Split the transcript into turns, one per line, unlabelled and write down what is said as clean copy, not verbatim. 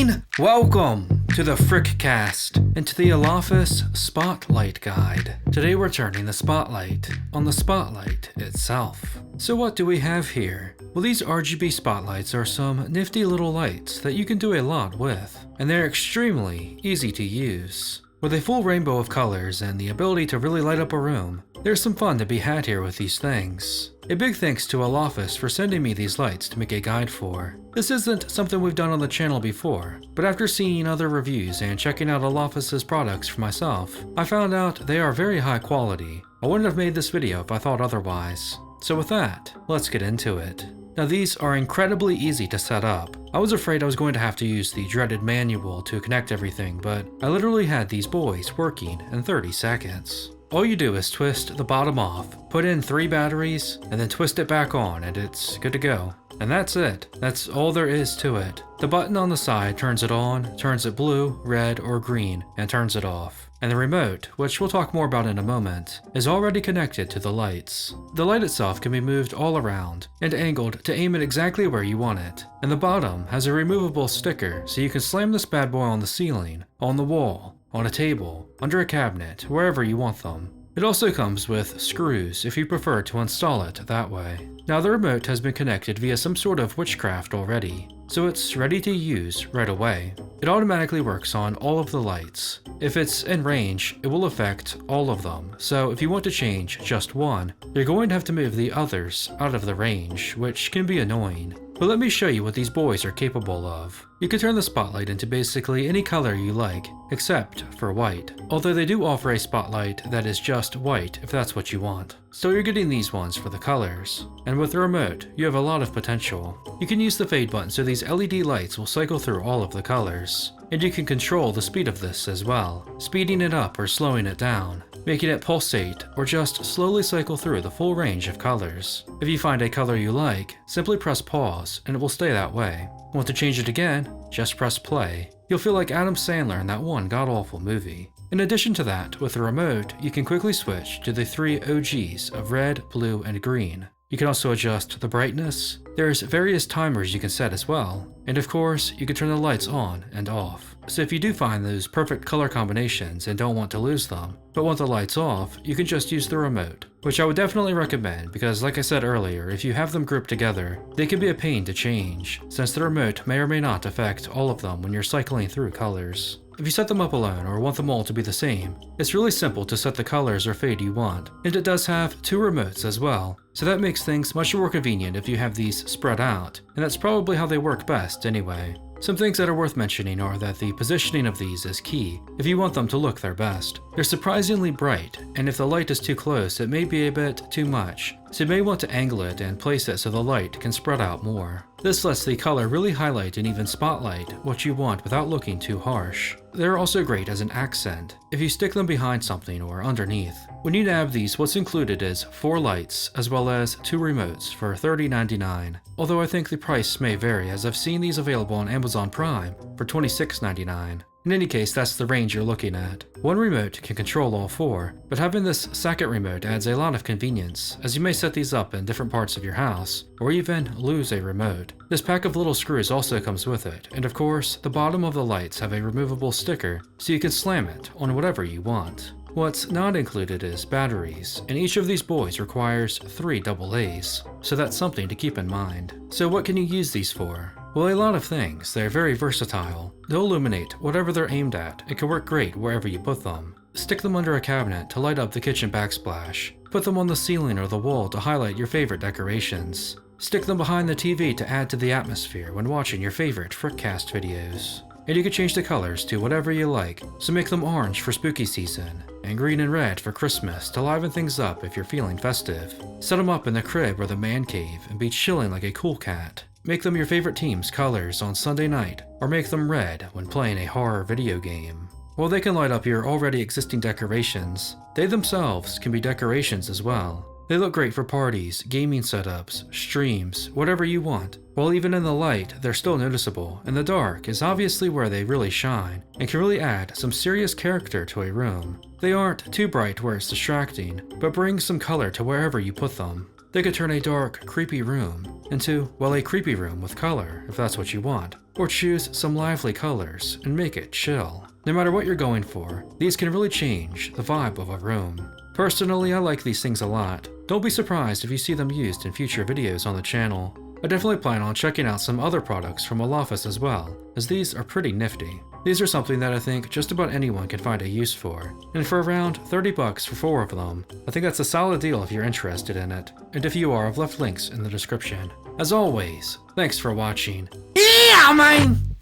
screen! Welcome to the Frickcast and to the Olafus Spotlight Guide. Today we're turning the spotlight on the spotlight itself. So what do we have here? Well, these RGB spotlights are some nifty little lights that you can do a lot with, and they're extremely easy to use. With a full rainbow of colors and the ability to really light up a room, there's some fun to be had here with these things. A big thanks to Olafus for sending me these lights to make a guide for. This isn't something we've done on the channel before, but after seeing other reviews and checking out Olafus's products for myself, I found out they are very high quality. I wouldn't have made this video if I thought otherwise. So with that, let's get into it. Now these are incredibly easy to set up. I was afraid I was going to have to use the dreaded manual to connect everything, but I literally had these boys working in 30 seconds. All you do is twist the bottom off, put in 3 batteries, and then twist it back on and it's good to go. And that's it. That's all there is to it. The button on the side turns it on, turns it blue, red, or green, and turns it off. And the remote, which we'll talk more about in a moment, is already connected to the lights. The light itself can be moved all around and angled to aim it exactly where you want it. And the bottom has a removable sticker so you can slam this bad boy on the ceiling, on the wall, on a table, under a cabinet, wherever you want them. It also comes with screws if you prefer to install it that way. Now the remote has been connected via some sort of witchcraft already, so it's ready to use right away. It automatically works on all of the lights. If it's in range, it will affect all of them, so if you want to change just one, you're going to have to move the others out of the range, which can be annoying. But let me show you what these boys are capable of. You can turn the spotlight into basically any color you like, except for white, although they do offer a spotlight that is just white if that's what you want. So you're getting these ones for the colors. And with the remote, you have a lot of potential. You can use the fade button so these LED lights will cycle through all of the colors. And you can control the speed of this as well, speeding it up or slowing it down, making it pulsate or just slowly cycle through the full range of colors. If you find a color you like, simply press pause and it will stay that way. Want to change it again? Just press play. You'll feel like Adam Sandler in that one god-awful movie. In addition to that, with the remote, you can quickly switch to the 3 OGs of red, blue, and green. You can also adjust the brightness. There's various timers you can set as well. And of course, you can turn the lights on and off. So if you do find those perfect color combinations and don't want to lose them, but want the lights off, you can just use the remote, which I would definitely recommend because like I said earlier, if you have them grouped together, they can be a pain to change, since the remote may or may not affect all of them when you're cycling through colors. If you set them up alone or want them all to be the same, it's really simple to set the colors or fade you want, and it does have 2 remotes as well, so that makes things much more convenient if you have these spread out, and that's probably how they work best anyway. Some things that are worth mentioning are that the positioning of these is key if you want them to look their best. They're surprisingly bright, and if the light is too close it may be a bit too much, so you may want to angle it and place it so the light can spread out more. This lets the color really highlight and even spotlight what you want without looking too harsh. They're also great as an accent if you stick them behind something or underneath. When you nab these, what's included is 4 lights as well as 2 remotes for $30.99, although I think the price may vary as I've seen these available on Amazon Prime for $26.99. In any case, that's the range you're looking at. One remote can control all 4, but having this second remote adds a lot of convenience, as you may set these up in different parts of your house, or even lose a remote. This pack of little screws also comes with it, and of course, the bottom of the lights have a removable sticker, so you can slam it on whatever you want. What's not included is batteries, and each of these boys requires 3 AA's, so that's something to keep in mind. So what can you use these for? Well, a lot of things. They're very versatile. They'll illuminate whatever they're aimed at and can work great wherever you put them. Stick them under a cabinet to light up the kitchen backsplash. Put them on the ceiling or the wall to highlight your favorite decorations. Stick them behind the TV to add to the atmosphere when watching your favorite Frickcast videos. And you can change the colors to whatever you like, so make them orange for spooky season, and green and red for Christmas to liven things up if you're feeling festive. Set them up in the crib or the man cave and be chilling like a cool cat. Make them your favorite team's colors on Sunday night, or make them red when playing a horror video game. While they can light up your already existing decorations, they themselves can be decorations as well. They look great for parties, gaming setups, streams, whatever you want. While even in the light, they're still noticeable, and the dark is obviously where they really shine, and can really add some serious character to a room. They aren't too bright where it's distracting, but bring some color to wherever you put them. They could turn a dark, creepy room into, well, a creepy room with color, if that's what you want. or choose some lively colors and make it chill. No matter what you're going for, these can really change the vibe of a room. Personally, I like these things a lot. Don't be surprised if you see them used in future videos on the channel. I definitely plan on checking out some other products from Olafus as well, as these are pretty nifty. These are something that I think just about anyone can find a use for, and for around 30 bucks for 4 of them, I think that's a solid deal if you're interested in it. And if you are, I've left links in the description. As always, thanks for watching. Yeah, man!